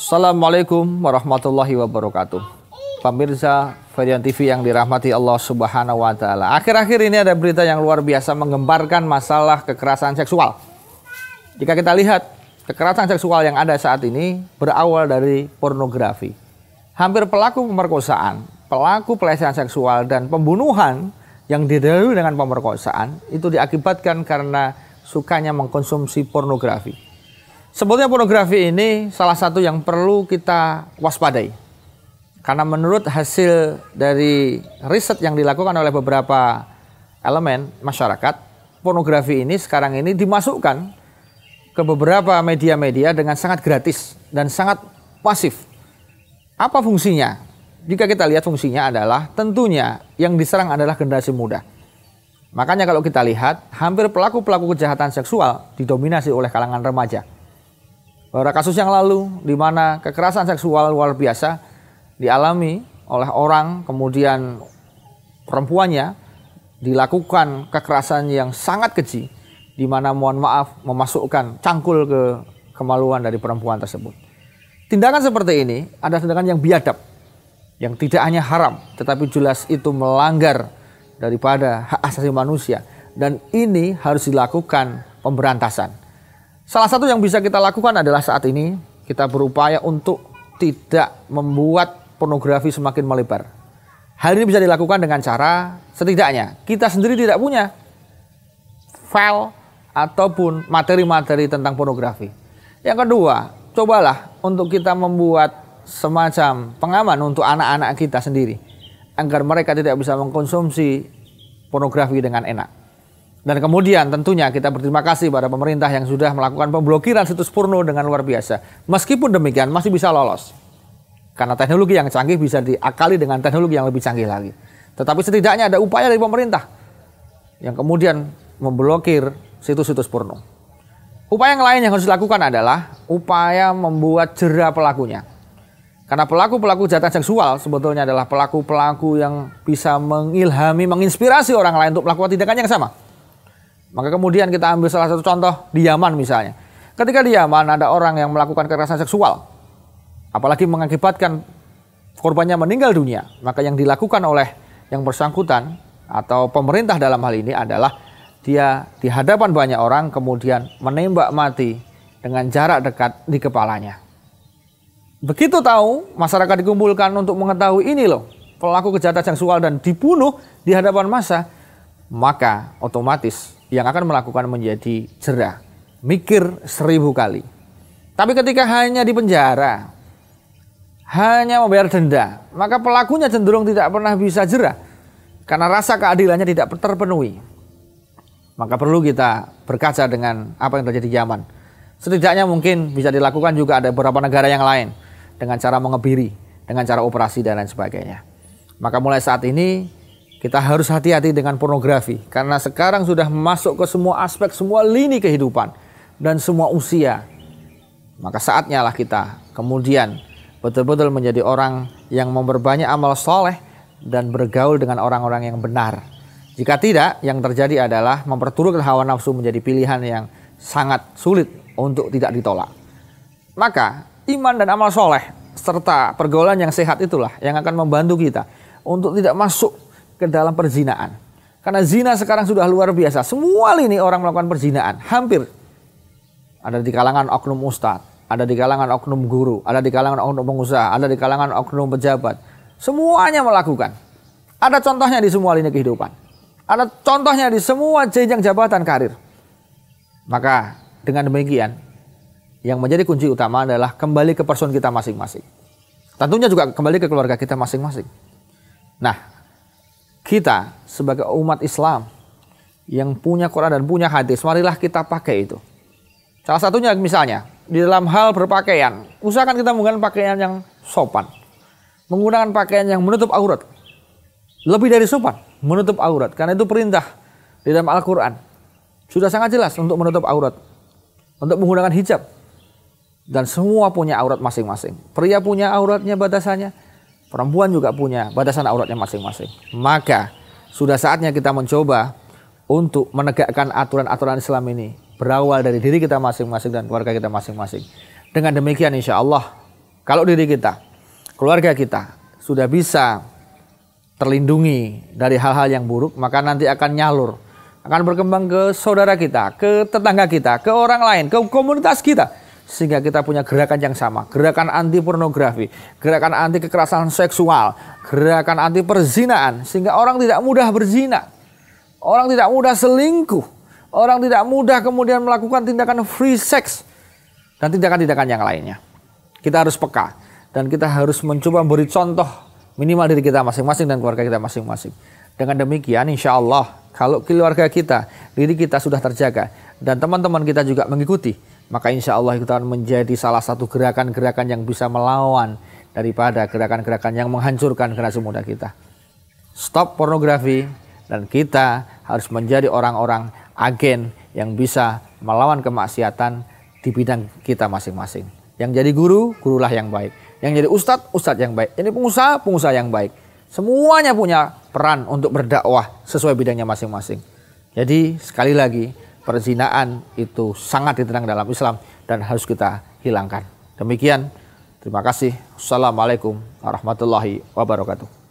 Assalamualaikum warahmatullahi wabarakatuh. Pemirsa Varian TV yang dirahmati Allah Subhanahu wa Ta'ala. Akhir-akhir ini ada berita yang luar biasa menggembarkan masalah kekerasan seksual. Jika kita lihat, kekerasan seksual yang ada saat ini berawal dari pornografi. Hampir pelaku pemerkosaan, pelaku pelecehan seksual, dan pembunuhan yang didahului dengan pemerkosaan itu diakibatkan karena sukanya mengkonsumsi pornografi. Sebetulnya pornografi ini salah satu yang perlu kita waspadai. Karena menurut hasil dari riset yang dilakukan oleh beberapa elemen masyarakat, pornografi ini sekarang ini dimasukkan ke beberapa media-media dengan sangat gratis dan sangat masif. Apa fungsinya? Jika kita lihat fungsinya adalah tentunya yang diserang adalah generasi muda. Makanya kalau kita lihat, hampir pelaku-pelaku kejahatan seksual didominasi oleh kalangan remaja. Beberapa kasus yang lalu di mana kekerasan seksual luar biasa dialami oleh orang, kemudian perempuannya dilakukan kekerasan yang sangat keji, di mana mohon maaf memasukkan cangkul ke kemaluan dari perempuan tersebut. Tindakan seperti ini adalah tindakan yang biadab, yang tidak hanya haram, tetapi jelas itu melanggar daripada hak asasi manusia, dan ini harus dilakukan pemberantasan. Salah satu yang bisa kita lakukan adalah saat ini kita berupaya untuk tidak membuat pornografi semakin melebar. Hal ini bisa dilakukan dengan cara setidaknya kita sendiri tidak punya file ataupun materi-materi tentang pornografi. Yang kedua, cobalah untuk kita membuat semacam pengaman untuk anak-anak kita sendiri agar mereka tidak bisa mengkonsumsi pornografi dengan enak. Dan kemudian tentunya kita berterima kasih pada pemerintah yang sudah melakukan pemblokiran situs porno dengan luar biasa. Meskipun demikian masih bisa lolos. Karena teknologi yang canggih bisa diakali dengan teknologi yang lebih canggih lagi. Tetapi setidaknya ada upaya dari pemerintah yang kemudian memblokir situs-situs porno. Upaya yang lain yang harus dilakukan adalah upaya membuat jera pelakunya. Karena pelaku-pelaku kejahatan seksual sebetulnya adalah pelaku-pelaku yang bisa mengilhami, menginspirasi orang lain untuk melakukan tindakan yang sama. Maka kemudian kita ambil salah satu contoh di Yaman misalnya. Ketika di Yaman ada orang yang melakukan kekerasan seksual, apalagi mengakibatkan korbannya meninggal dunia, maka yang dilakukan oleh yang bersangkutan atau pemerintah dalam hal ini adalah dia di hadapan banyak orang kemudian menembak mati dengan jarak dekat di kepalanya. Begitu tahu, masyarakat dikumpulkan untuk mengetahui ini loh pelaku kejahatan seksual dan dibunuh di hadapan massa, maka otomatis yang akan melakukan menjadi jera, mikir 1000 kali. Tapi ketika hanya di penjara, hanya membayar denda, maka pelakunya cenderung tidak pernah bisa jera karena rasa keadilannya tidak terpenuhi. Maka perlu kita berkaca dengan apa yang terjadi di Yaman. Setidaknya mungkin bisa dilakukan juga ada beberapa negara yang lain dengan cara mengebiri, dengan cara operasi dan lain sebagainya. Maka mulai saat ini kita harus hati-hati dengan pornografi karena sekarang sudah masuk ke semua aspek, semua lini kehidupan dan semua usia. Maka saatnya lah kita kemudian betul-betul menjadi orang yang memperbanyak amal soleh dan bergaul dengan orang-orang yang benar. Jika tidak, yang terjadi adalah memperturutkan hawa nafsu menjadi pilihan yang sangat sulit untuk tidak ditolak. Maka iman dan amal soleh serta pergaulan yang sehat itulah yang akan membantu kita untuk tidak masuk ke dalam perzinaan. Karena zina sekarang sudah luar biasa. Semua lini orang melakukan perzinaan. Hampir. Ada di kalangan oknum ustadz, ada di kalangan oknum guru, ada di kalangan oknum pengusaha, ada di kalangan oknum pejabat. Semuanya melakukan. Ada contohnya di semua lini kehidupan. Ada contohnya di semua jenjang jabatan karir. Maka dengan demikian, yang menjadi kunci utama adalah kembali ke person kita masing-masing. Tentunya juga kembali ke keluarga kita masing-masing. Nah, kita sebagai umat Islam yang punya Quran dan punya hadis, marilah kita pakai itu. Salah satunya misalnya di dalam hal berpakaian, usahakan kita menggunakan pakaian yang sopan, menggunakan pakaian yang menutup aurat. Lebih dari sopan, menutup aurat, karena itu perintah di dalam Al-Quran. Sudah sangat jelas untuk menutup aurat, untuk menggunakan hijab, dan semua punya aurat masing-masing. Pria punya auratnya batasannya, perempuan juga punya batasan auratnya masing-masing. Maka sudah saatnya kita mencoba untuk menegakkan aturan-aturan Islam ini berawal dari diri kita masing-masing dan keluarga kita masing-masing. Dengan demikian insya Allah Kalau diri kita, keluarga kita sudah bisa terlindungi dari hal-hal yang buruk, maka nanti akan nyalur, akan berkembang ke saudara kita, ke tetangga kita, ke orang lain, ke komunitas kita. Sehingga kita punya gerakan yang sama, gerakan anti pornografi, gerakan anti kekerasan seksual, gerakan anti perzinaan. Sehingga orang tidak mudah berzina, orang tidak mudah selingkuh, orang tidak mudah kemudian melakukan tindakan free sex, dan tindakan-tindakan yang lainnya. Kita harus peka, dan kita harus mencoba beri contoh minimal diri kita masing-masing dan keluarga kita masing-masing. Dengan demikian insya Allah kalau keluarga kita, diri kita sudah terjaga, dan teman-teman kita juga mengikuti, maka insya Allah itu akan menjadi salah satu gerakan-gerakan yang bisa melawan daripada gerakan-gerakan yang menghancurkan generasi muda kita. Stop pornografi, dan kita harus menjadi orang-orang agen yang bisa melawan kemaksiatan di bidang kita masing-masing. Yang jadi guru, gurulah yang baik. Yang jadi ustadz, ustadz yang baik. Ini pengusaha, pengusaha yang baik. Semuanya punya peran untuk berdakwah sesuai bidangnya masing-masing. Jadi sekali lagi, perzinaan itu sangat ditenang dalam Islam dan harus kita hilangkan. Demikian, terima kasih. Assalamualaikum warahmatullahi wabarakatuh.